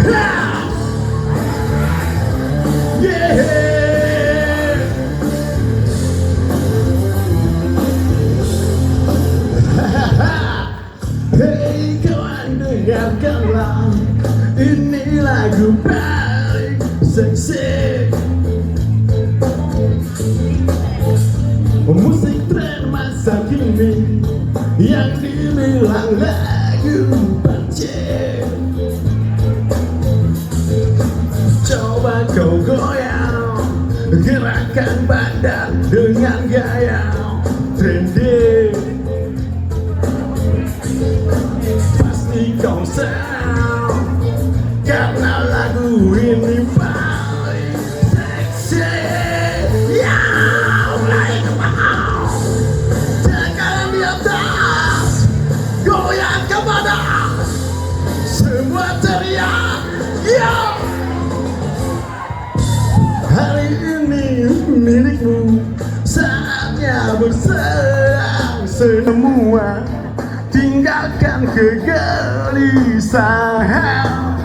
Hei kawan, dengarkanlah, ini lagu paling seksi. Musik tren masa kini yang dibilang lagu pancing. Coba kau goyang, gerakkan badan dengan gaya trending. Pasti kau senang karena lagu ini paling seksi. Mulai ke bawah, tekanan di atas, goyang ke badan, semua teriak, yo! Hari ini milikmu, saatnya bersenang semua. Tinggalkan kegelisahan.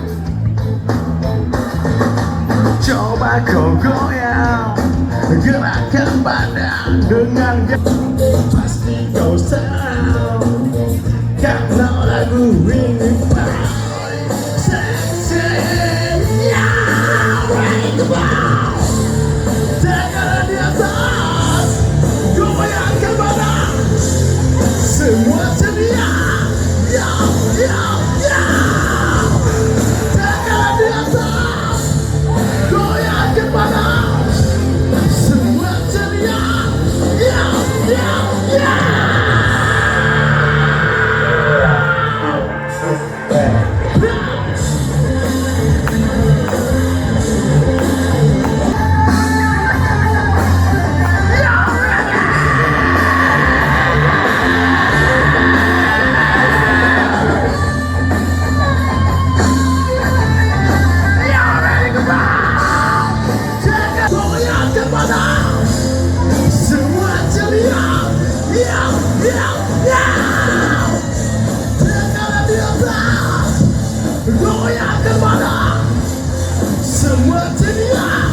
Coba kau goyang, gerakkan badan dengan pasti kau senang karena lagu ini paling seksi. Break the ball, tekanan di atas, goyangkan badan, semua ceria, yo, yo, yo. Tekanan di atas, goyangkan badan, semua ceria, yo, yo, yo. Semua ceria, yo, yo, yo. Tekanan di atas, goyangkan badan, semua ceria.